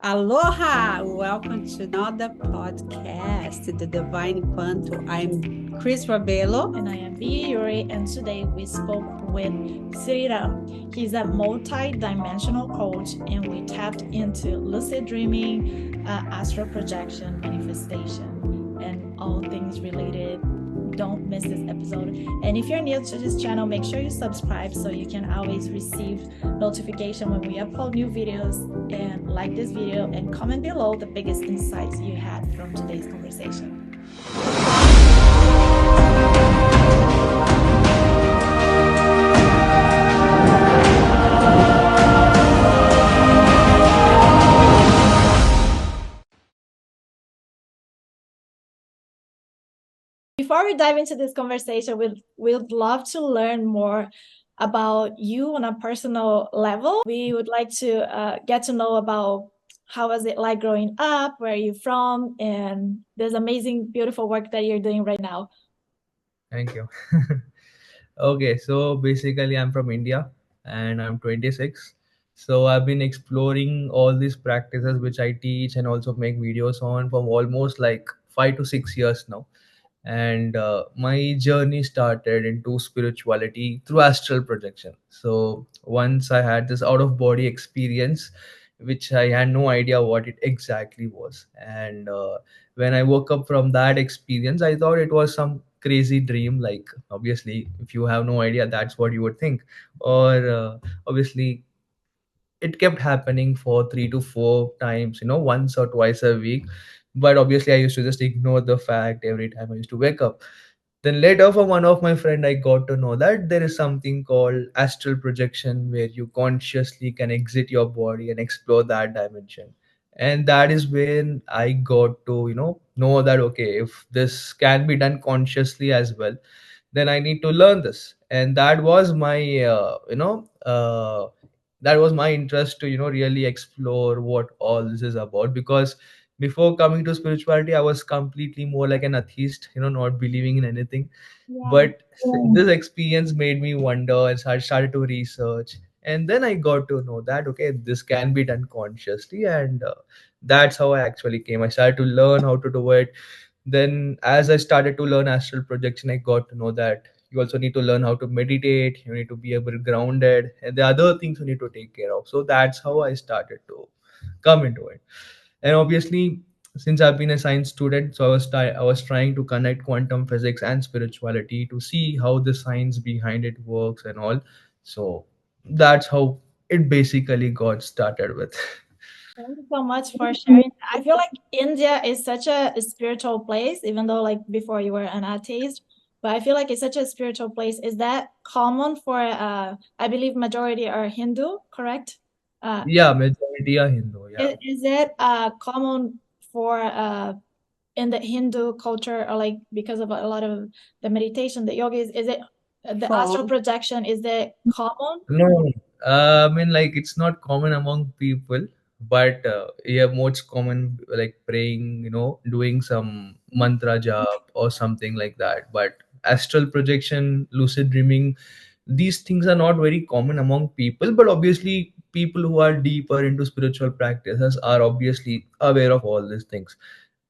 Aloha! Welcome to another podcast, The Divine Quantum. I'm Chris Rabelo. And I am B. Yuri, and today we spoke with Sriram. He's a multi-dimensional coach, and we tapped into lucid dreaming, astral projection, manifestation, and all things related. Don't miss this episode. And if you're new to this channel, make sure you subscribe so you can always receive notification when we upload new videos. And like this video and comment below the biggest insights you had from today's conversation. Before we dive into this conversation, we'd love to learn more about you on a personal level. We would like to get to know about how was it like growing up, where are you from, and this amazing, beautiful work that you're doing right now. Thank you. Okay, so basically, I'm from India and I'm 26. So I've been exploring all these practices which I teach and also make videos on for almost like 5 to 6 years now. And my journey started into spirituality through astral projection. So once I had this out of body experience, which I had no idea what it exactly was. And when I woke up from that experience, I thought it was some crazy dream. Like, obviously, if you have no idea, that's what you would think. Or obviously, it kept happening for 3 to 4 times, once or twice a week. But obviously, I used to just ignore the fact every time I used to wake up. Then later, from one of my friend, I got to know that there is something called astral projection, where you consciously can exit your body and explore that dimension. And that is when I got to know that, okay, if this can be done consciously as well, then I need to learn this. And that was my that was my interest to really explore what all this is about. Because before coming to spirituality, I was completely more like an atheist, not believing in anything. Yeah. But this experience made me wonder, and so I started to research. And then I got to know that, okay, this can be done consciously. And that's how I actually came. I started to learn how to do it. Then as I started to learn astral projection, I got to know that you also need to learn how to meditate, you need to be able grounded, and the other things you need to take care of. So that's how I started to come into it. And obviously, since I've been a science student, so I was trying to connect quantum physics and spirituality to see how the science behind it works and all. So that's how it basically got started with. Thank you so much for sharing. I feel like India is such a spiritual place, even though like before you were an atheist, but I feel like it's such a spiritual place. Is that common for I believe majority are Hindu, correct? Yeah, majority are Hindu. Yeah. Is it common for in the Hindu culture, or like because of a lot of the meditation, the yoga is it the astral projection, is it common? No, I mean, like, it's not common among people, but yeah, most common like praying, doing some mantra jap or something like that. But astral projection, lucid dreaming, these things are not very common among people. But obviously, people who are deeper into spiritual practices are obviously aware of all these things.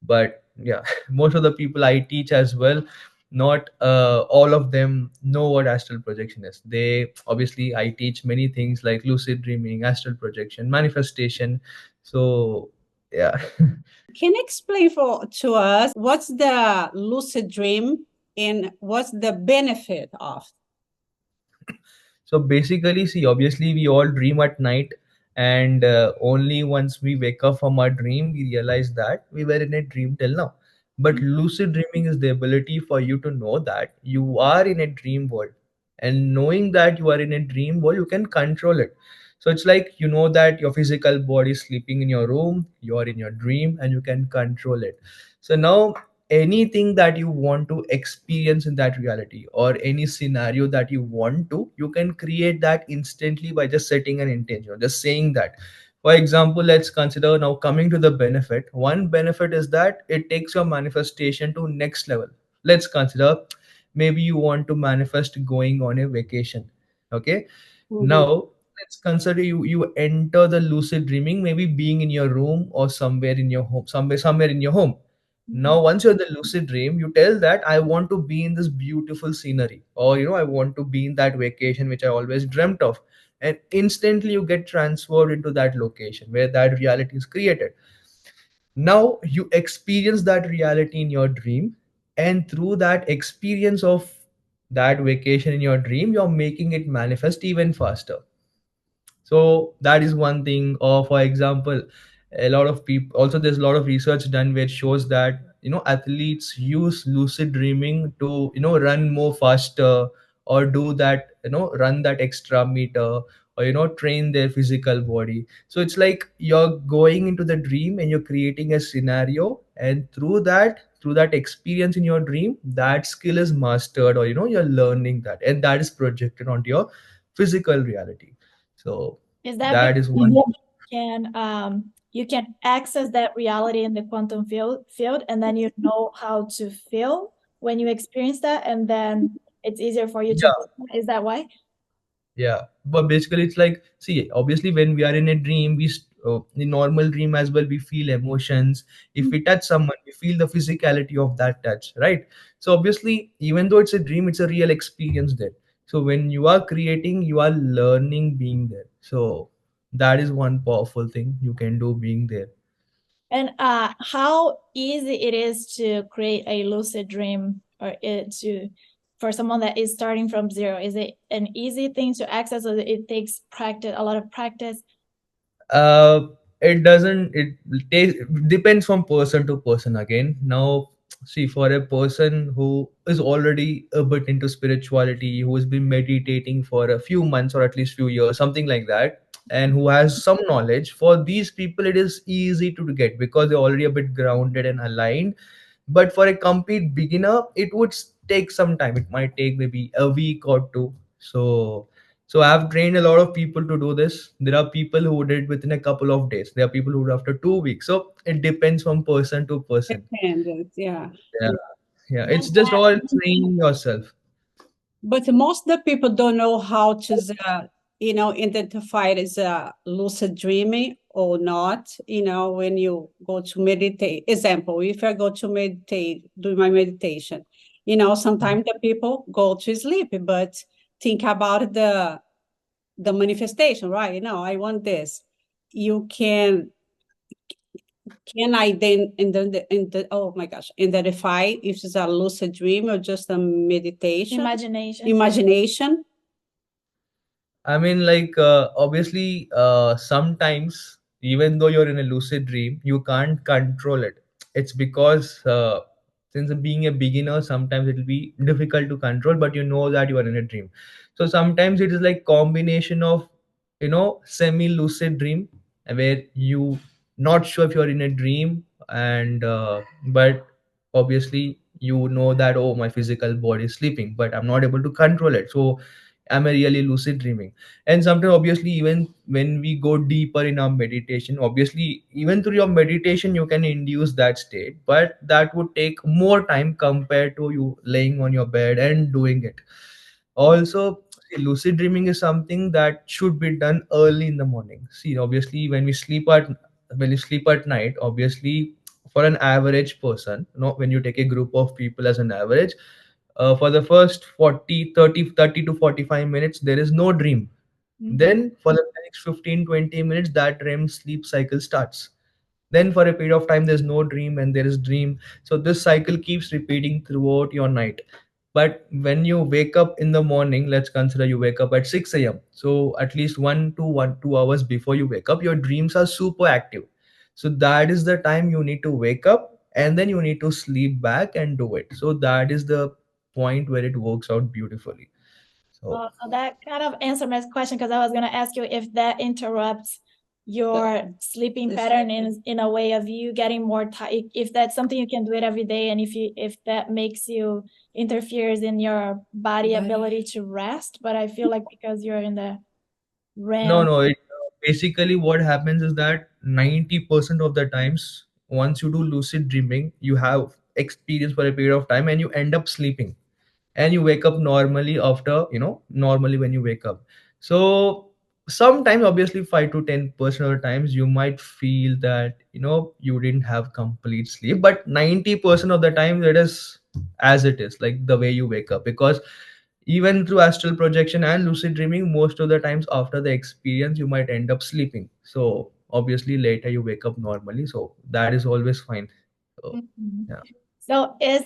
But yeah, most of the people I teach as well, not all of them know what astral projection is. They obviously, I teach many things like lucid dreaming, astral projection, manifestation. So yeah. Can you explain to us what's the lucid dream and what's the benefit of? So basically, see, obviously, we all dream at night, and only once we wake up from our dream, we realize that we were in a dream till now. But lucid dreaming is the ability for you to know that you are in a dream world, and knowing that you are in a dream world, you can control it. So it's like you know that your physical body is sleeping in your room, you are in your dream, and you can control it. So now anything that you want to experience in that reality, or any scenario that you want to, you can create that instantly by just setting an intention, just saying that. For example, let's consider now coming to the benefit. One benefit is that it takes your manifestation to next level. Let's consider, maybe you want to manifest going on a vacation. Okay. Mhm. Now let's consider you enter the lucid dreaming, maybe being in your room or somewhere in your home, somewhere in your home. Now, Mhm. once you're in the lucid dream, you tell that I want to be in this beautiful scenery, or I want to be in that vacation which I always dreamt of, and instantly you get transferred into that location where that reality is created. Now you experience that reality in your dream, and through that experience of that vacation in your dream, you're making it manifest even faster. So that is one thing. Or for example, a lot of people, also there's a lot of research done where it shows that athletes use lucid dreaming to run more faster, or do that, run that extra meter, or train their physical body. So it's like you're going into the dream and you're creating a scenario, and through that experience in your dream, that skill is mastered, or you're learning that, and that is projected onto your physical reality. So Is that that because is one. you can access that reality in the quantum field, and then you know how to feel when you experience that, and then it's easier for you to Yeah, do that? Is that why? yeah. But basically, it's like, see, obviously, when we are in a dream, in normal dream as well, we feel emotions. If we touch someone, we feel the physicality of that touch, right? So obviously, even though it's a dream, it's a real experience there. So when you are creating, you are learning being there. So that is one powerful thing you can do being there. And how easy it is to create a lucid dream, or for someone that is starting from zero? Is it an easy thing to access, or it takes practice, a lot of practice? uh it doesn't, depends from person to person again. Now, see, for a person who is already a bit into spirituality, who has been meditating for a few months or at least few years, something like that, and who has some knowledge, for these people it is easy to get because they're already a bit grounded and aligned. But for a complete beginner, it would take some time. It might take maybe a week or two. So I've trained a lot of people to do this. There are people who did it within a couple of days. There are people who do it after 2 weeks. So it depends from person to person. Dependent, yeah. Yeah, yeah. Does It's just that all training yourself. But most of the people don't know how to, identify it as a lucid dreaming or not. When you go to meditate, example, if I go to meditate, do my meditation, sometimes the people go to sleep, but think about the manifestation, right? I want this. You can I then oh my gosh, identify if it's a lucid dream or just a meditation, imagination? imagination? I mean, like, obviously, sometimes, even though you're in a lucid dream, you can't control it. It's because, since being a beginner, sometimes it will be difficult to control, but you know that you are in a dream. So sometimes it is like combination of, semi-lucid dream, where you not sure if you're in a dream, and but obviously you know that, oh, my physical body is sleeping, but I'm not able to control it. So I'm a really lucid dreaming. And sometimes, obviously, even when we go deeper in our meditation, obviously even through your meditation you can induce that state, but that would take more time compared to you laying on your bed and doing it. Also, see, lucid dreaming is something that should be done early in the morning. See, obviously, when you sleep at night, obviously, for an average person, when you take a group of people as an average, for the first 30 to 45 minutes there is no dream. Then for the next 15-20 minutes, that REM sleep cycle starts. Then for a period of time there's no dream and there is dream. So this cycle keeps repeating throughout your night. But when you wake up in the morning, let's consider you wake up at 6 a.m. So at least 2 hours before you wake up, your dreams are super active. So that is the time you need to wake up, and then you need to sleep back and do it. So that is the point where it works out beautifully. So So that kind of answered my question, because I was going to ask you if that interrupts your sleeping the pattern in a way of you getting more tired, if that's something you can do it every day, and if that makes you interferes in your body ability to rest. But I feel like because you're in the no, REM. no. Basically, what happens is that 90% of the times, once you do lucid dreaming, you have experience for a period of time and you end up sleeping, and you wake up normally after, normally when you wake up. So sometimes, obviously 5 to 10% of the times, you might feel that you didn't have complete sleep, but 90% of the time it is as it is, like the way you wake up. Because even through astral projection and lucid dreaming, most of the times after the experience you might end up sleeping, so obviously later you wake up normally, so that is always fine. So Mhm. yeah. So is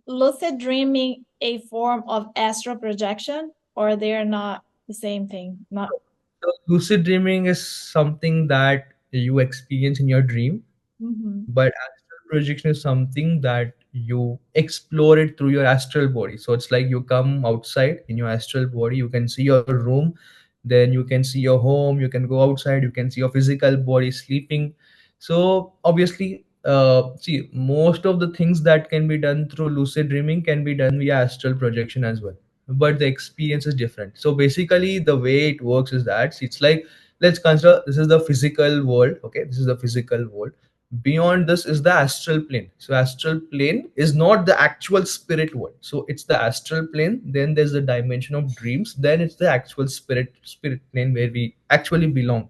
lucid dreaming a form of astral projection, or they're not the same thing? Not. So lucid dreaming is something that you experience in your dream, Mhm. but astral projection is something that you explore it through your astral body. So it's like you come outside in your astral body, you can see your room, then you can see your home, you can go outside, you can see your physical body sleeping. So obviously, see, most of the things that can be done through lucid dreaming can be done via astral projection as well, but the experience is different. So basically the way it works is that, see, it's like, let's consider this is the physical world. Okay, this is the physical world. Beyond this is the astral plane. So astral plane is not the actual spirit world, so it's the astral plane, then there's the dimension of dreams, then it's the actual spirit plane where we actually belong.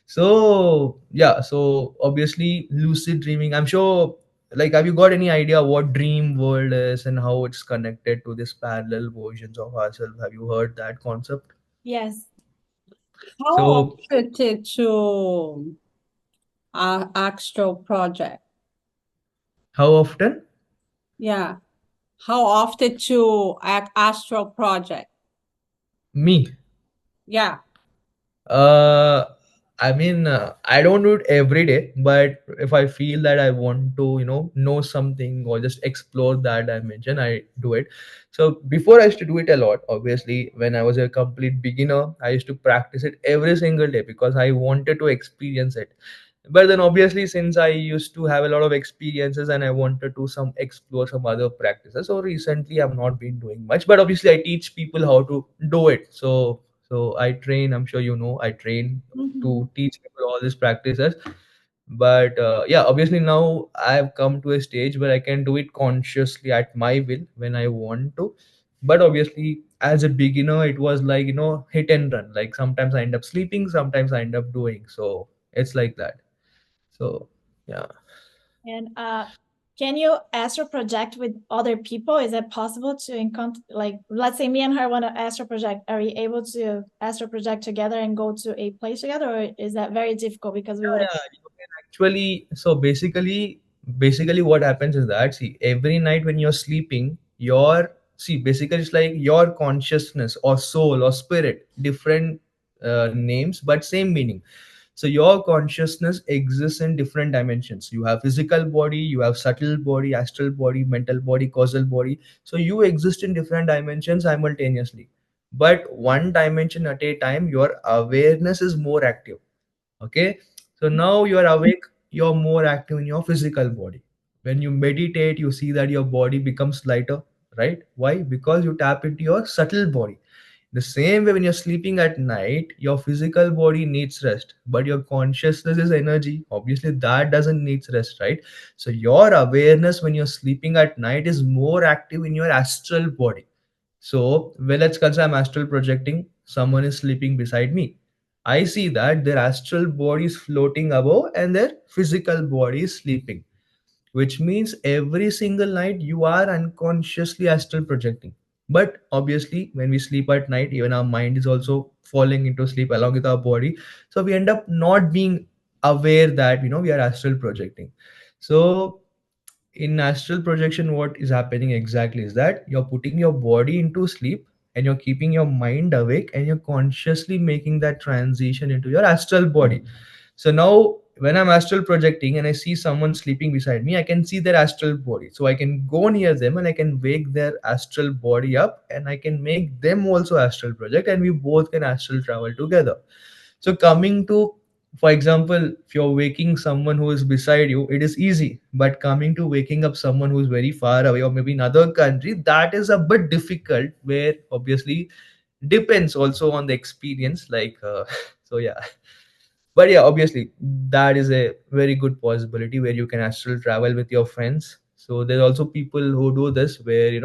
So yeah, so obviously lucid dreaming, I'm sure, like, have you got any idea what dream world is and how it's connected to this parallel versions of ourselves? Have you heard that concept? Yes. How So often to Astral Project? how often? Yeah. How often to Astral Project? Me. Yeah. Uh, I mean, I don't do it every day, but if I feel that I want to, know something or just explore that dimension, I do it. So before I used to do it a lot. Obviously, when I was a complete beginner, I used to practice it every single day because I wanted to experience it. But then obviously, since I used to have a lot of experiences and I wanted to some explore some other practices, so recently I've not been doing much. But obviously, I teach people how to do it. So I train. I'm sure I train Mhm. to teach people all these practices. But yeah, obviously now I've come to a stage where I can do it consciously at my will when I want to. But obviously, as a beginner, it was like hit and run. Like sometimes I end up sleeping, sometimes I end up doing. So it's like that. So yeah. And can you astral project with other people? Is it possible to encounter, like, let's say me and her want to astral project? Are we able to astral project together and go to a place together, or is that very difficult because we would? Yeah, you can actually. So basically, what happens is that, see, every night when you're sleeping, basically it's like your consciousness or soul or spirit, different names but same meaning. So your consciousness exists in different dimensions. You have physical body, you have subtle body, astral body, mental body, causal body. So you exist in different dimensions simultaneously. But one dimension at a time, your awareness is more active. Okay, so now you are awake, you're more active in your physical body. When you meditate, you see that your body becomes lighter, right? Why? Because you tap into your subtle body. The same way, when you're sleeping at night, your physical body needs rest, but your consciousness is energy. Obviously, that doesn't need rest, right? So your awareness when you're sleeping at night is more active in your astral body. So, well, let's consider I'm astral projecting. Someone is sleeping beside me. I see that their astral body is floating above and their physical body is sleeping, which means every single night you are unconsciously astral projecting. But obviously, when we sleep at night, even our mind is also falling into sleep along with our body. So we end up not being aware that we are astral projecting. So in astral projection, what is happening exactly is that you're putting your body into sleep and you're keeping your mind awake and you're consciously making that transition into your astral body. So now when I'm astral projecting and I see someone sleeping beside me, I can see their astral body, so I can go near them and I can wake their astral body up and I can make them also astral project, and we both can astral travel together. So coming to, for example, if you're waking someone who is beside you, it is easy. But coming to waking up someone who is very far away or maybe in another country, that is a bit difficult. Where obviously depends also on the experience. Like so yeah. But yeah, obviously that is a very good possibility where you can astral travel with your friends. So there's also people who do this where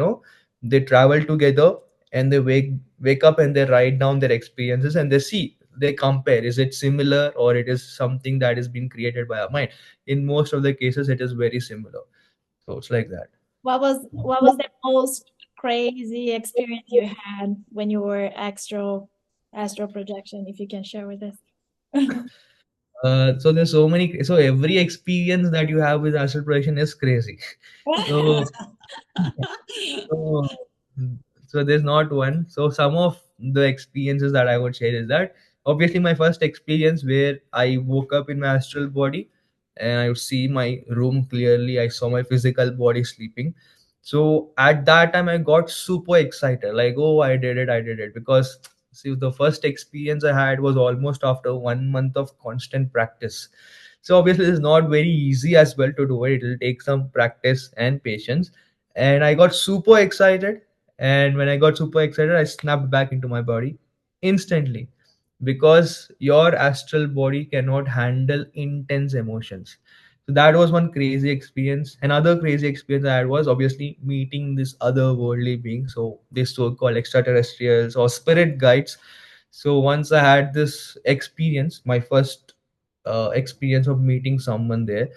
they travel together and they wake up and they write down their experiences and they see they compare, is it similar or it is something that is being created by our mind. In most of the cases it is very similar. So it's like that. What was the most crazy experience you had when you were astral projection, if you can share with us? So there's so many, so every experience that you have with astral projection is crazy. So So, so there's not one. So some of the experiences that I would share is that obviously my first experience where I woke up in my astral body and I would see my room clearly. I saw my physical body sleeping. So at that time I got super excited, like, oh, I did it. Because see, the first experience I had was almost after 1 month of constant practice. So obviously it's not very easy as well to do it. It will take some practice and patience, and I got super excited. And when I got super excited, I snapped back into my body instantly, because your astral body cannot handle intense emotions. So that was one crazy experience. Another crazy experience I had was obviously meeting this otherworldly being. So this so-called extraterrestrials or spirit guides. So once I had this experience, my first experience of meeting someone there,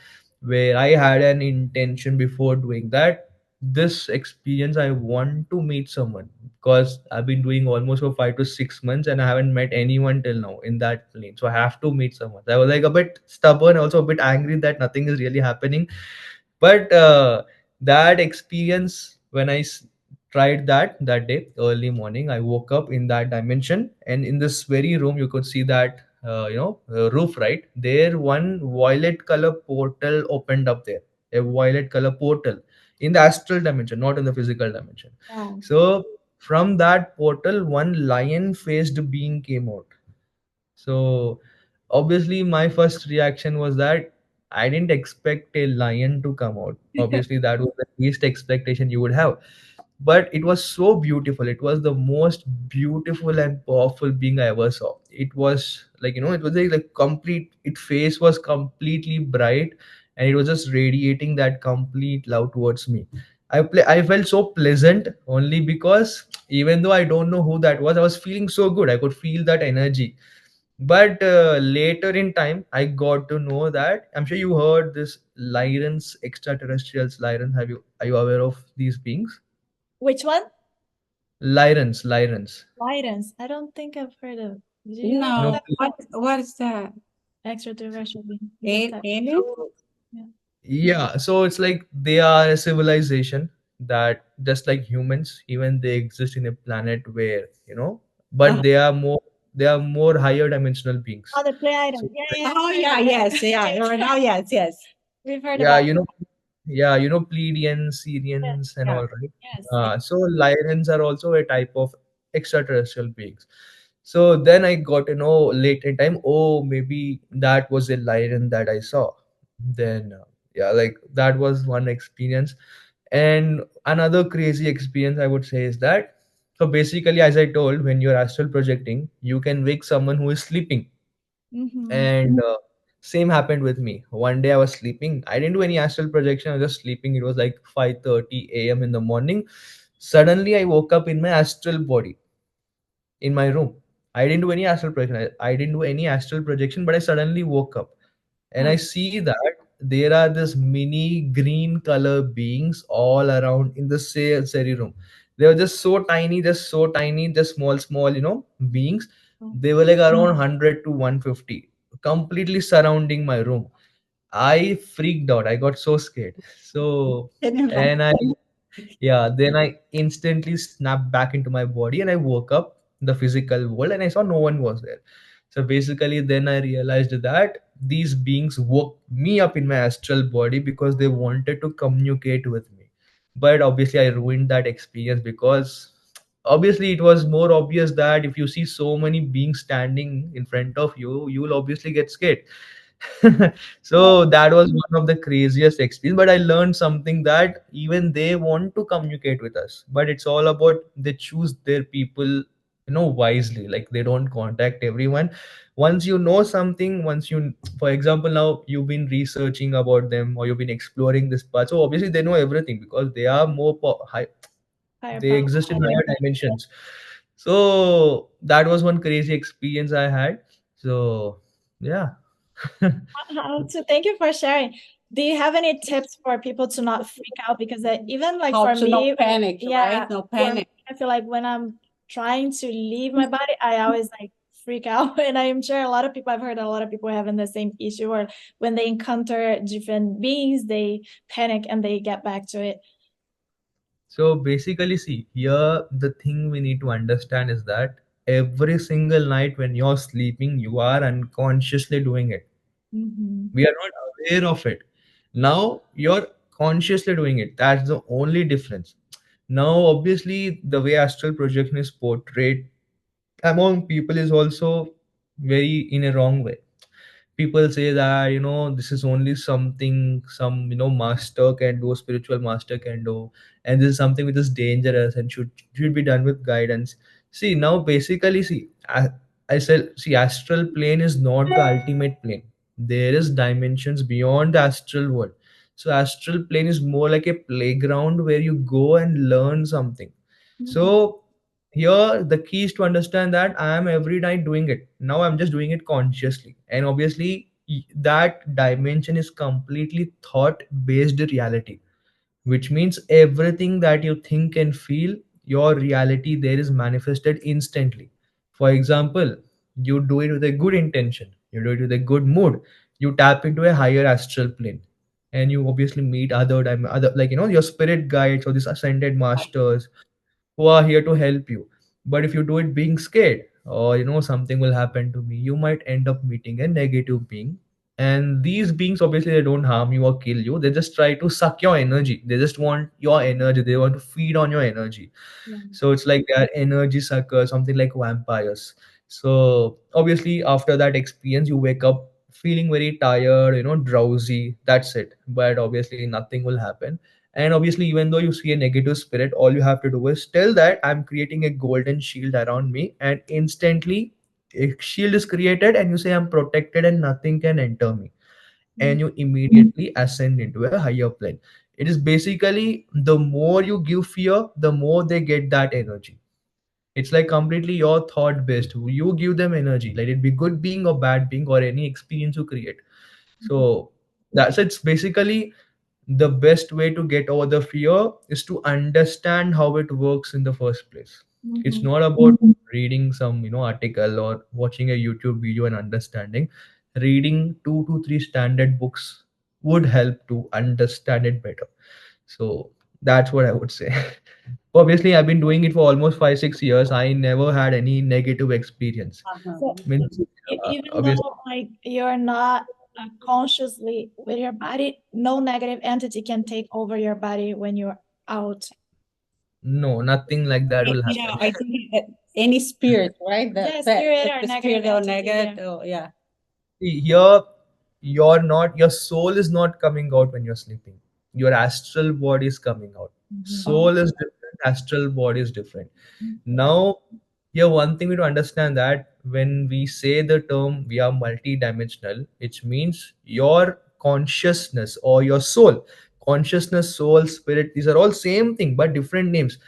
where I had an intention before doing that. This experience, I want to meet someone, because I've been doing almost for 5 to 6 months and I haven't met anyone till now in that plane. So I have to meet someone. I was like a bit stubborn, also a bit angry that nothing is really happening. But that experience, when tried that day early morning, I woke up in that dimension, and in this very room you could see that roof right there, one violet color portal opened up there, a violet color portal in the astral dimension, not in the physical dimension. Wow. So from that portal, one lion faced being came out. So obviously, my first reaction was that I didn't expect a lion to come out. Obviously, that was the least expectation you would have. But it was so beautiful. It was the most beautiful and powerful being I ever saw. It was like, it was like complete, its face was completely bright, and it was just radiating that complete love towards me. I felt so pleasant only because even though I don't know who that was, I was feeling so good. I could feel that energy. But later in time, I got to know that, I'm sure you heard this Lyrans, extraterrestrials. Lyrans, are you aware of these beings? Which one? Lyrans. Guidance. I don't think I've heard of. Did you hear No, No, what is that? extraterrestrial being? Alien? so Yeah. yeah, so it's like they are a civilization that just like humans, even they exist in a planet where, but Uh-huh. they are more higher dimensional beings. Oh, the play So item. Yeah, yeah, Oh yeah. yeah, yes, yeah. Now, yes, yes. We've heard yeah, about. Pleiadians, Yes, Syrians, and Yeah. all, right? yes. So Lyrans are also a type of extraterrestrial beings. So then I got to know late in time, oh, maybe that was a Lyran that I saw. Then, yeah, like that was one experience. And another crazy experience I would say is that, so basically, as I told, when you're astral projecting, you can wake someone who is sleeping. Mm-hmm. And same happened with me. One day I was sleeping, I didn't do any astral projection, I was just sleeping. It was like 5:30 a.m. in the morning. Suddenly I woke up in my astral body in my room. I didn't do any astral projection. I didn't do any astral projection, but I suddenly woke up and I see that there are this mini green color beings all around in the seri room. They were just so tiny, just small, small, beings. They were like around 100 to 150, completely surrounding my room. I freaked out. I got so scared. So, Can you and I imagine? yeah, then I instantly snapped back into my body and I woke up in the physical world and I saw no one was there. So basically, then I realized that these beings woke me up in my astral body because they wanted to communicate with me. But obviously, I ruined that experience because obviously it was more obvious that if you see so many beings standing in front of you, you will obviously get scared. So that was one of the craziest experience, but I learned something that even they want to communicate with us, but it's all about they choose their people, wisely. Like they don't contact everyone. Once you know something, for example, now you've been researching about them or you've been exploring this part, so obviously they know everything because they are more high, Higher they power. exist in higher dimensions. So that was one crazy experience I had. So yeah. So thank you for sharing. Do you have any tips for people to not freak out? Because even like How for to not me, panic, yeah, right? No for me, panic. I feel like when I'm trying to leave my body, I always like freak out. And I'm sure a lot of people, I've heard a lot of people having the same issue, or when they encounter different beings, they panic and they get back to it. So basically, see, here the thing we need to understand is that every single night when you're sleeping, you are unconsciously doing it. Mm-hmm. We are not aware of it. Now you're consciously doing it. That's the only difference. Now, obviously, the way astral projection is portrayed among people is also very in a wrong way. People say that, this is only something some, master can do, spiritual master can do, and this is something which is dangerous and should be done with guidance. See, now basically, see, I said, see, astral plane is not the ultimate plane. There is dimensions beyond the astral world. So astral plane is more like a playground where you go and learn something. So here the key is to understand that I am every night doing it. Now I'm just doing it consciously, and obviously that dimension is completely thought based reality, which means everything that you think and feel, your reality there is manifested instantly. For example, you do it with a good intention, you do it with a good mood, you tap into a higher astral plane, and you obviously meet other, like, your spirit guides or these ascended masters who are here to help you. But if you do it being scared, or something will happen to me, you might end up meeting a negative being. And these beings, obviously, they don't harm you or kill you, they just try to suck your energy, they just want your energy, they want to feed on your energy. Yeah. So it's like they are energy suckers, something like vampires. So obviously after that experience you wake up feeling very tired, drowsy, that's it. But obviously nothing will happen. And obviously, even though you see a negative spirit, all you have to do is tell that I'm creating a golden shield around me, and instantly a shield is created, and you say I'm protected and nothing can enter me, and you immediately ascend into a higher plane. It is basically, the more you give fear, the more they get that energy. It's like completely your thought based. You give them energy, let it be good being or bad being or any experience you create. So that's, it's basically the best way to get over the fear is to understand how it works in the first place. It's Mm-hmm. not about reading some, article or watching a YouTube video and understanding. Reading 2 to 3 standard books would help to understand it better. So that's what I would say. Obviously, I've been doing it for almost 5 6 years. I never had any negative experience. So Means, even obviously, though like you're not consciously with your body, no negative entity can take over your body when you're out. no, nothing like that will Yeah, happen. I think that any spirit, right? Yeah, spirit or The negative spirit or entity. Yeah. negative, yeah. See, here, your soul is not coming out when you're sleeping. Your astral body is coming out. Mhm. Soul is different, astral body is different. Now, here one thing we to understand that when we say the term we are multidimensional, it means your consciousness or your soul, consciousness, soul, spirit, these are all same thing but different names.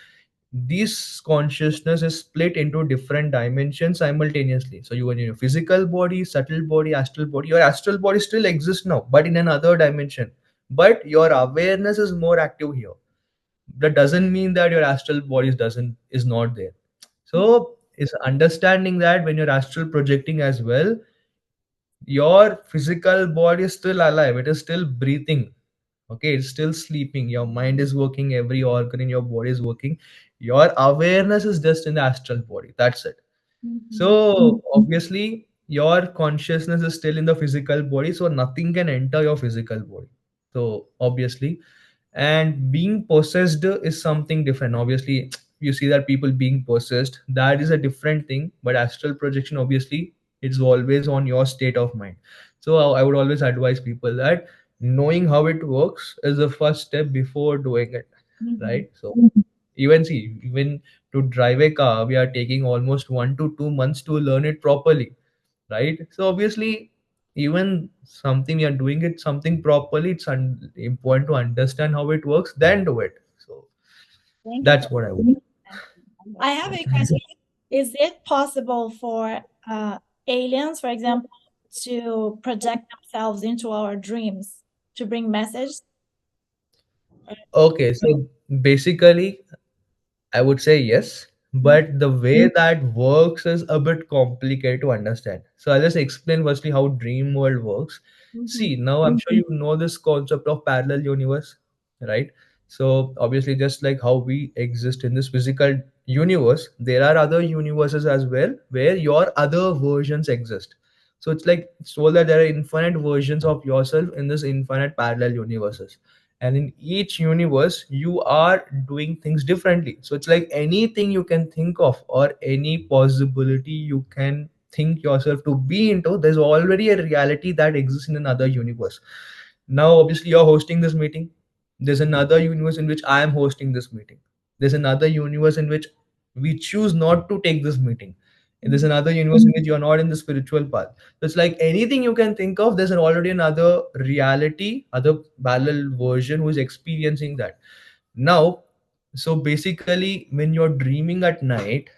This consciousness is split into different dimensions simultaneously. So you in your physical body, subtle body, astral body, your astral body still exists now but in another dimension, but your awareness is more active here. That doesn't mean that your astral body doesn't is not there. So it's understanding that when you're astral projecting as well, your physical body is still alive, it is still breathing. Okay, it's still sleeping, your mind is working, every organ in your body is working, your awareness is just in the astral body, that's it. Mhm. So obviously your consciousness is still in the physical body, so nothing can enter your physical body. So obviously, and being possessed is something different. Obviously, you see that people being possessed, that is a different thing. But astral projection, obviously, it's always on your state of mind. So I would always advise people that knowing how it works is the first step before doing it, Mhm. right? So even see, even to drive a car, we are taking almost 1 to 2 months to learn it properly, right? So obviously, even something we are doing it something properly, it's important to understand how it works, then do it. So Thank you for that's what I would. that. I have a question. Is it possible for aliens, for example, to project themselves into our dreams to bring message? Okay, so basically, I would say yes, but the way that works is a bit complicated to understand. So I'll just explain firstly how dream world works. Mm-hmm. See, now I'm sure you know this concept of parallel universe, right? So obviously, just like how we exist in this physical universe, there are other universes as well where your other versions exist. So it's like so that there are infinite versions of yourself in this infinite parallel universes, and in each universe you are doing things differently. So it's like anything you can think of or any possibility you can think yourself to be into, there's already a reality that exists in another universe. Now obviously you're hosting this meeting, there's another universe in which I am hosting this meeting, there's another universe in which we choose not to take this meeting, and there's another universe in which you're not in the spiritual path. So it's like anything you can think of, there's already another reality, other parallel version who is experiencing that. Now, so basically, when you're dreaming at night,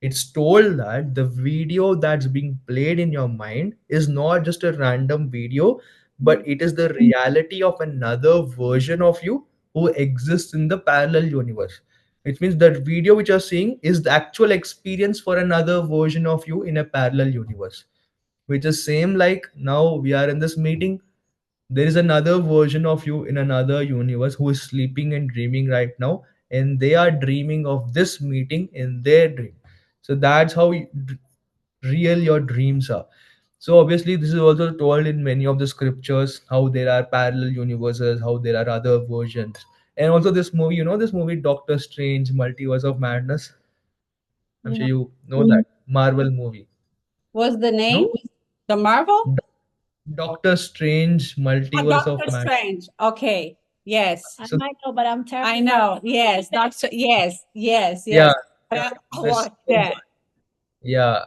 it's told that the video that's being played in your mind is not just a random video, but it is the reality of another version of you who exists in the parallel universe. Which means that video which you're seeing is the actual experience for another version of you in a parallel universe, which is same like now we are in this meeting, there is another version of you in another universe who is sleeping and dreaming right now, and they are dreaming of this meeting in their dream. So that's how real your dreams are. So obviously this is also told in many of the scriptures how there are parallel universes, how there are other versions. And also this movie, you know, this movie Doctor Strange Multiverse of Madness, I'm You sure know, you know that Marvel movie. What's the name? No, The Marvel? Doctor Strange Oh, Multiverse of Doctor Madness. Strange. Okay. Yes. I So might know, but I'm terrible. I know. Yes. Doctor. Yes. Yes. yeah, Yes. yeah, I the watched second that. part, yeah,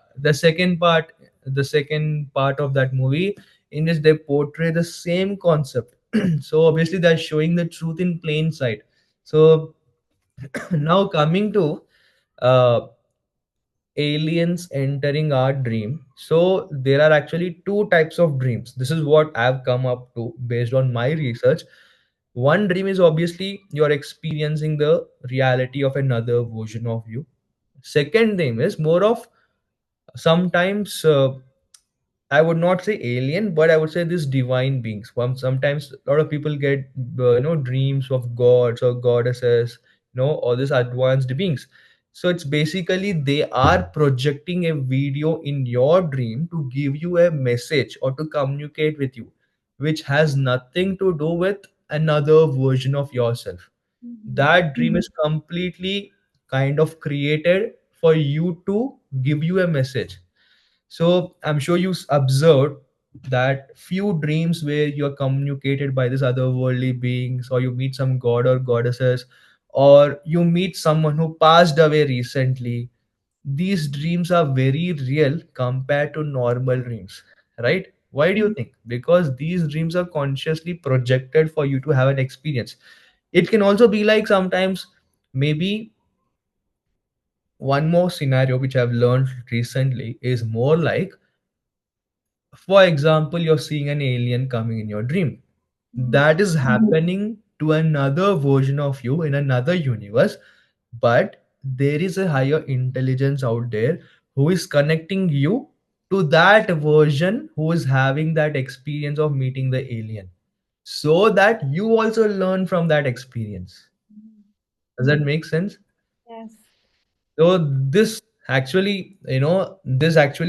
the second part of that movie in which they portray the same concept. So obviously they're showing the truth in plain sight. So now coming to uh, aliens entering our dream. So there are actually two types of dreams. This is what I've come up to based on my research. One dream is obviously you're experiencing the reality of another version of you. Second dream is more of sometimes I would not say alien, but I would say these divine beings. Sometimes a lot of people get dreams of gods or goddesses, all these advanced beings. So it's basically they are projecting a video in your dream to give you a message or to communicate with you, which has nothing to do with another version of yourself. Mhm. That dream is completely kind of created for you to give you a message. So I'm sure you observed that few dreams where you're communicated by these otherworldly beings, or you meet some god or goddesses, or you meet someone who passed away recently. These dreams are very real compared to normal dreams, right? Why do you think? Because these dreams are consciously projected for you to have an experience. It can also be like sometimes, maybe one more scenario which I've learned recently is more like, for example, you're seeing an alien coming in your dream. Mhm. That is happening to another version of you in another universe, but there is a higher intelligence out there who is connecting you to that version who is having that experience of meeting the alien, so that you also learn from that experience. Does that make sense? Yes. So this actually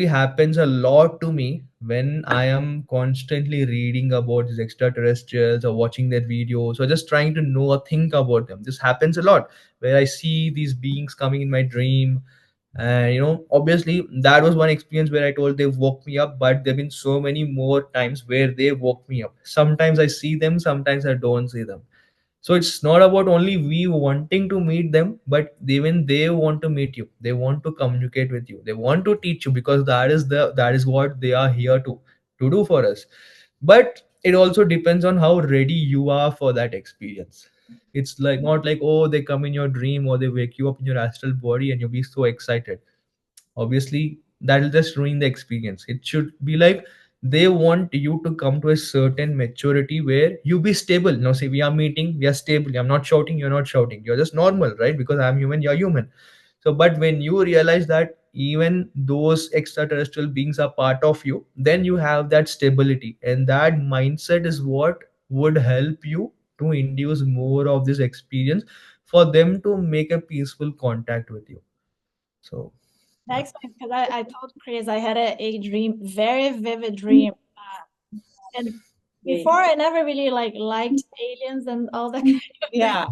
happens a lot to me when I am constantly reading about these extraterrestrials or watching their videos or just trying to know or think about them. This happens a lot where I see these beings coming in my dream. And obviously that was one experience where I told they woke me up, but there have been so many more times where they woke me up. Sometimes I see them, sometimes I don't see them. So it's not about only we wanting to meet them, but even they want to meet you, they want to communicate with you, they want to teach you, because that is what they are here to do for us. But it also depends on how ready you are for that experience. It's like not like, oh, they come in your dream or they wake you up in your astral body and you'll be so excited. Obviously that'll just ruin the experience. It should be like they want you to come to a certain maturity where you be stable. No, see, we are meeting, we are stable. I'm not shouting, you're not shouting. You're just normal, right? Because I'm human, you're human. So, but when you realize that even those extraterrestrial beings are part of you, then you have that stability, and that mindset is what would help you to induce more of this experience for them to make a peaceful contact with you. So, That yeah. explains because I told Chris I had a dream, very vivid dream. And before I never really liked aliens and all that kind of thing. Yeah.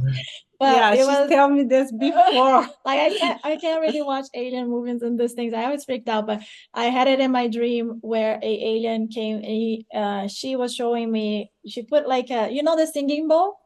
But Yeah, it she's was telling me this before. like I can't really watch alien movies and these things. I always freaked out, but I had it in my dream where a alien came and she was showing me, she put like a, the singing bowl,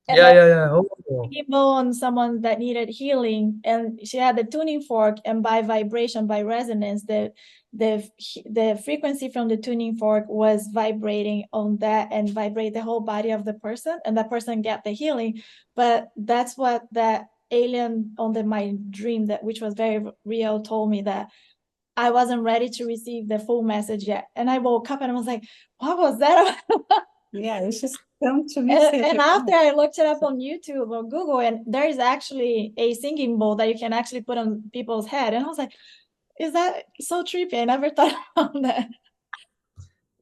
and Yeah, then yeah, yeah. Oh, singing bowl on someone that needed healing, and she had the tuning fork, and by vibration, by resonance, the the frequency from the tuning fork was vibrating on that and vibrate the whole body of the person, and that person get the healing. But that's what that alien on my dream, that which was very real, told me, that I wasn't ready to receive the full message yet. And I woke up and I was like, what was that? Yeah, it's just come to me. And after I looked it up on YouTube or Google, and there is actually a singing bowl that you can actually put on people's head. And I was like, is that so trippy? I never thought about that.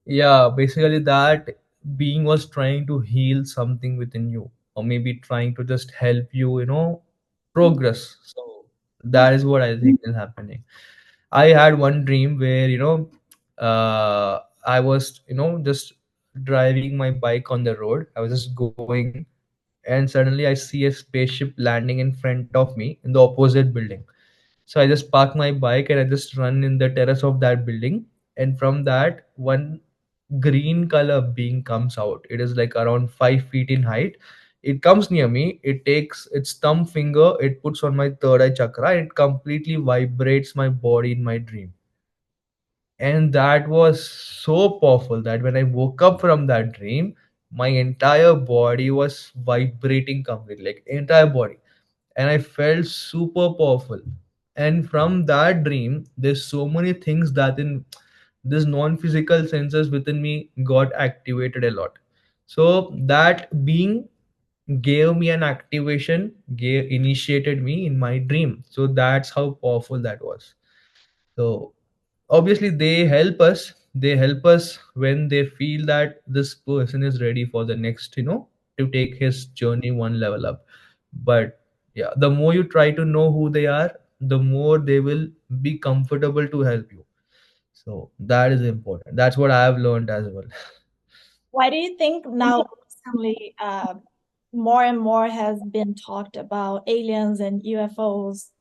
yeah, basically that being was trying to heal something within you, or maybe trying to just help you, progress. So that is what I think is happening. I had one dream where, I was, just driving my bike on the road. I was just going, and suddenly I see a spaceship landing in front of me in the opposite building. So I just park my bike and I just run in the terrace of that building. And from that, one green color being comes out. It is like around 5 feet in height. It comes near me. It takes its thumb finger, it puts on my third eye chakra, and it completely vibrates my body in my dream. And that was so powerful that when I woke up from that dream, my entire body was vibrating completely, like entire body, and I felt super powerful. And from that dream, there's so many things that in this non-physical senses within me got activated a lot. So that being gave me an activation, gave initiated me in my dream. So that's how powerful that was. So obviously they help us when they feel that this person is ready for the next, to take his journey one level up. But yeah, the more you try to know who they are, the more they will be comfortable to help you. So that is important. That's what I have learned as well. Why do you think now recently more and more has been talked about aliens and UFOs?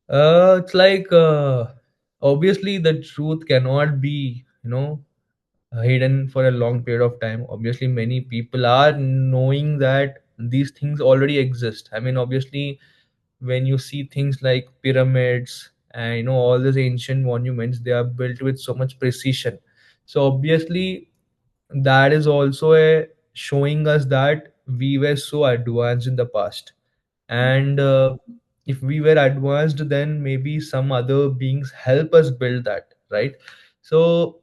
It's like, obviously the truth cannot be, hidden for a long period of time. Obviously, many people are knowing that these things already exist. I mean, obviously, when you see things like pyramids and all these ancient monuments, they are built with so much precision. So obviously, that is also a showing us that we were so advanced in the past. And if we were advanced, then maybe some other beings help us build that, right? So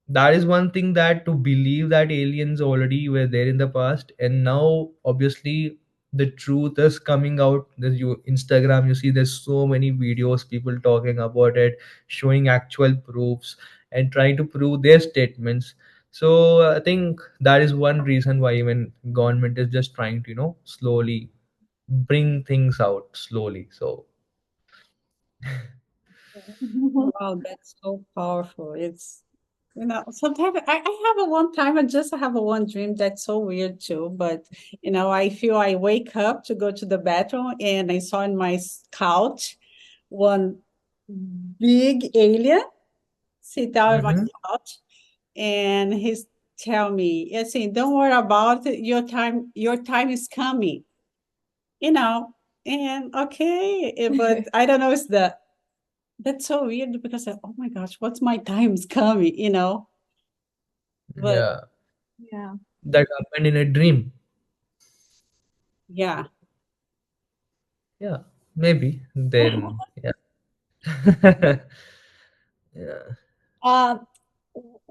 that is one thing, that to believe that aliens already were there in the past, and now obviously the truth is coming out. There's you Instagram, you see there's so many videos, people talking about it, showing actual proofs and trying to prove their statements. So I think that is one reason why even government is just trying to, slowly bring things out slowly. So Wow, that's so powerful. It's, sometimes I have a one time, I just have a one dream that's so weird too. But, I feel I wake up to go to the bathroom and I saw in my couch one big alien sit down on my mhm. couch, and he's tell me, I say, don't worry about it. Your time is coming, you know. And okay, but I don't know, it's the that's so weird because oh my gosh, what's my time's coming. But Yeah, Yeah. that happened in a dream. yeah, Yeah, maybe then. Yeah. Yeah. Uh,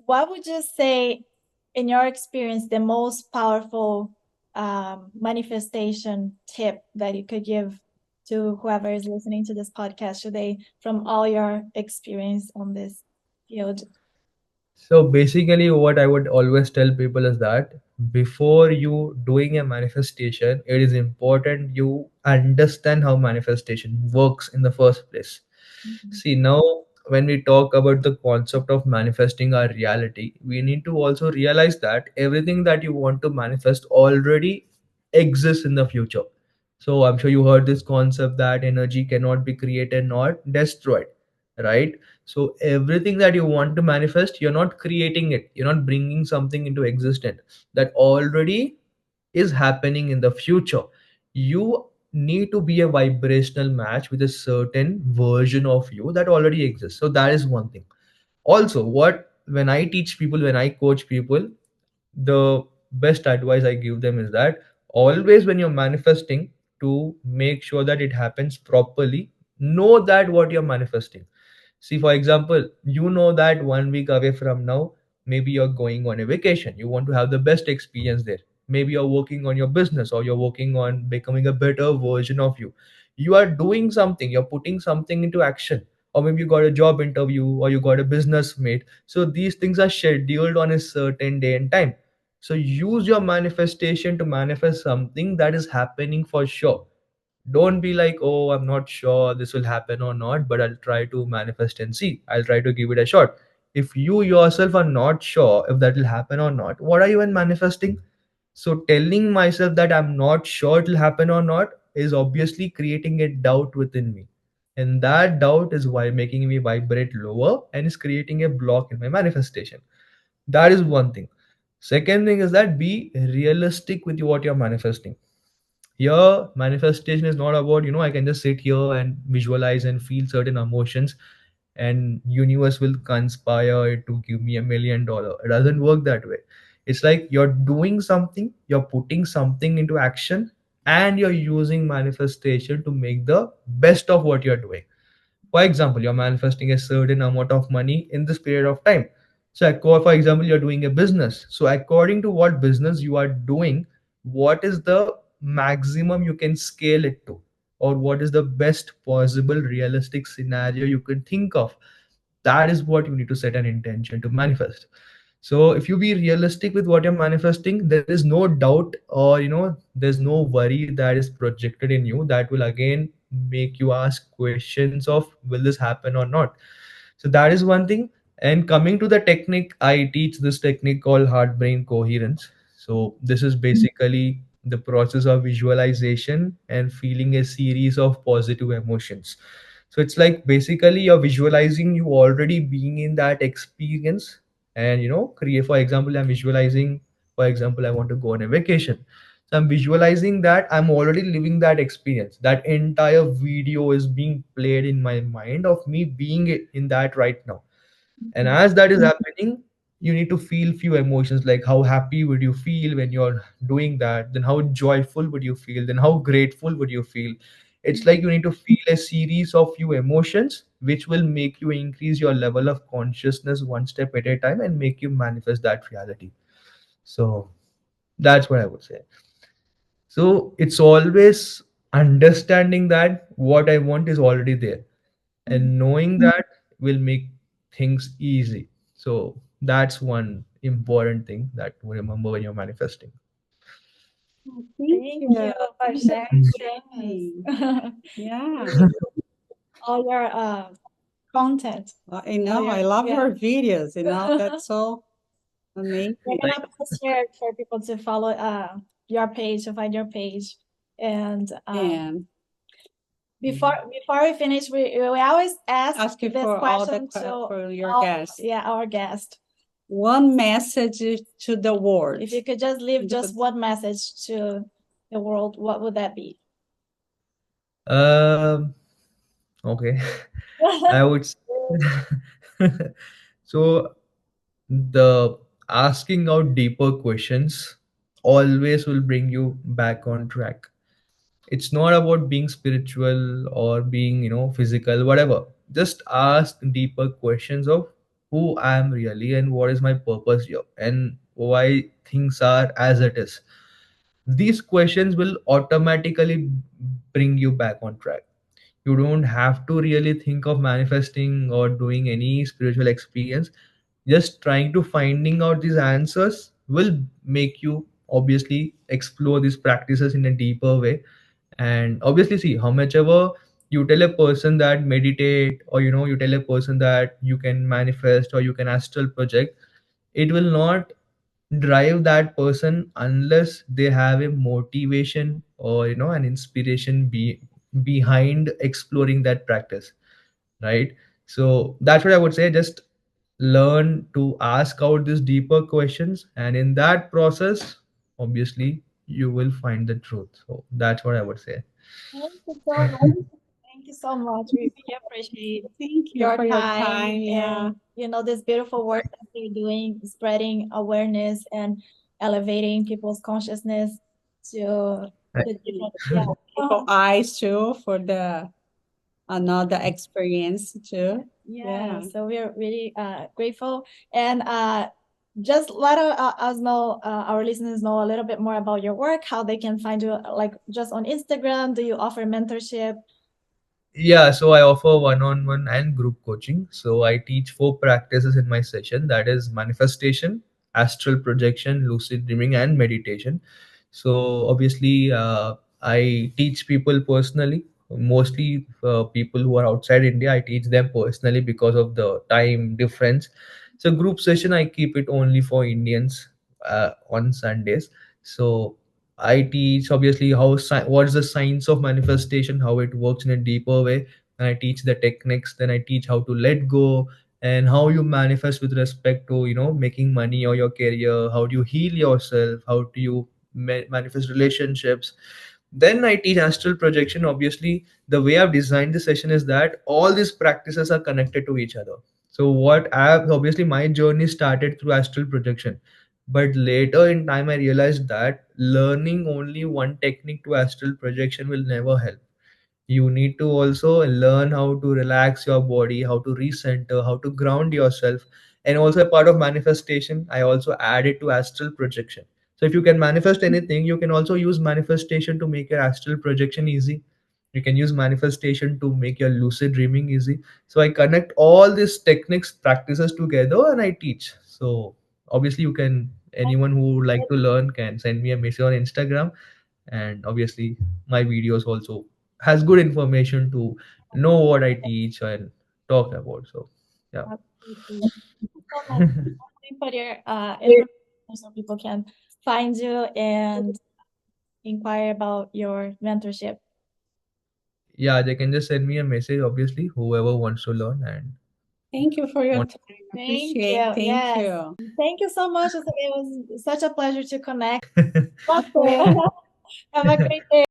what would you say, in your experience, the most powerful manifestation tip that you could give to whoever is listening to this podcast today from all your experience on this field? So basically, what I would always tell people is that before you doing a manifestation, it is important you understand how manifestation works in the first place. Mhm. See, now when we talk about the concept of manifesting our reality, we need to also realize that everything that you want to manifest already exists in the future. So I'm sure you heard this concept that energy cannot be created nor destroyed, right? So everything that you want to manifest, you're not creating it, you're not bringing something into existence that already is happening in the future. You need to be a vibrational match with a certain version of you that already exists. So that is one thing. Also, what when I teach people, when I coach people, the best advice I give them is that always when you're manifesting, to make sure that it happens properly, know that what you're manifesting. See, for example, you know that 1 week away from now, maybe you're going on a vacation. You want to have the best experience there. Maybe you're working on your business or you're working on becoming a better version of you. You are doing something, you're putting something into action. Or maybe you got a job interview or you got a business mate. So these things are scheduled on a certain day and time. So use your manifestation to manifest something that is happening for sure. Don't be like, oh, I'm not sure this will happen or not, but I'll try to manifest and see. I'll try to give it a shot. If you yourself are not sure if that will happen or not, what are you even manifesting? So telling myself that I'm not sure it will happen or not is obviously creating a doubt within me. And that doubt is why making me vibrate lower and is creating a block in my manifestation. That is one thing. Second thing is that be realistic with what you're manifesting. Here manifestation is not about, I can just sit here and visualize and feel certain emotions and universe will conspire to give me $1 million. It doesn't work that way. It's like you're doing something, you're putting something into action, and you're using manifestation to make the best of what you're doing. For example, you're manifesting a certain amount of money in this period of time. So, for example, you're doing a business. So, according to what business you are doing, what is the maximum you can scale it to? Or what is the best possible realistic scenario you can think of? That is what you need to set an intention to manifest. So if you be realistic with what you're manifesting, there is no doubt, or there's no worry that is projected in you that will again make you ask questions of will this happen or not. So that is one thing. And coming to the technique, I teach this technique called heart brain coherence. So this is basically the process of visualization and feeling a series of positive emotions. So it's like basically you're visualizing you already being in that experience, and create. For example, I'm visualizing, for example, I want to go on a vacation. So I'm visualizing that I'm already living that experience. That entire video is being played in my mind of me being in that right now. And as that is happening, you need to feel few emotions, like how happy would you feel when you're doing that, then how joyful would you feel, then how grateful would you feel. It's like you need to feel a series of few emotions which will make you increase your level of consciousness one step at a time and make you manifest that reality. So that's what I would say. So it's always understanding that what I want is already there, and knowing that will make things easy. So that's one important thing that to remember when you're manifesting. Oh, thank Thank you. you for Thank you sharing for this. sharing. Yeah. All your content. I know. I love your videos. That's so We're amazing. gonna post here for people to follow your page, to find your page. And And before we finish, we always ask you this for all question to for your all, guests. yeah, our guest. One message to the world. If you could just leave just one message to the world, what would that be? Um, okay. I would say so the asking out deeper questions always will bring you back on track. It's not about being spiritual or being, physical, whatever. just ask deeper questions of who I am really and what is my purpose here and why things are as it is. These questions will automatically bring you back on track. You don't have to really think of manifesting or doing any spiritual experience. Just trying to finding out these answers will make you obviously explore these practices in a deeper way. And obviously, see how much ever you tell a person that meditate, or you tell a person that you can manifest or you can astral project, it will not drive that person unless they have a motivation or an inspiration behind exploring that practice, right? So that's what I would say. Just learn to ask out these deeper questions, and in that process, obviously, you will find the truth. So that's what I would say. Thank you so much. Thank you so much. We really appreciate Thank you your for your time time. Yeah. and this beautiful work that you're doing, spreading awareness and elevating people's consciousness to the different, yeah. People eyes too for the another experience too. Yeah, so we're really grateful. And just let us know, our listeners know a little bit more about your work, how they can find you, like just on Instagram. Do you offer mentorship? Yeah, so I offer one-on-one and group coaching. So I teach four practices in my session, that is manifestation, astral projection, lucid dreaming, and meditation. So obviously, I teach people personally, mostly people who are outside India. I teach them personally because of the time difference. So group session, I keep it only for Indians on Sundays. So I teach obviously what is the science of manifestation, how it works in a deeper way, and I teach the techniques. Then I teach how to let go and how you manifest with respect to making money or your career. How do you heal yourself? How do you manifest relationships? Then I teach astral projection. Obviously, the way I've designed the session is that all these practices are connected to each other. So what I've obviously my journey started through astral projection, but later in time I realized that learning only one technique to astral projection will never help. You need to also learn how to relax your body, how to recenter, how to ground yourself. And also a part of manifestation, I also added to astral projection. So if you can manifest anything, you can also use manifestation to make your astral projection easy. You can use manifestation to make your lucid dreaming easy. So I connect all these techniques practices together and I teach. So obviously you can, anyone who would like to learn can send me a message on Instagram. And obviously my videos also has good information to know what I teach and talk about. So yeah. Absolutely. Thank you so much. Please put your information so people can find you and inquire about your mentorship. Yeah, they can just send me a message, obviously, whoever wants to learn and Thank you for your want. time. Thank Appreciate. you. Thank Yes. you. Thank you so much. It was such a pleasure to connect. Okay. Have a great day.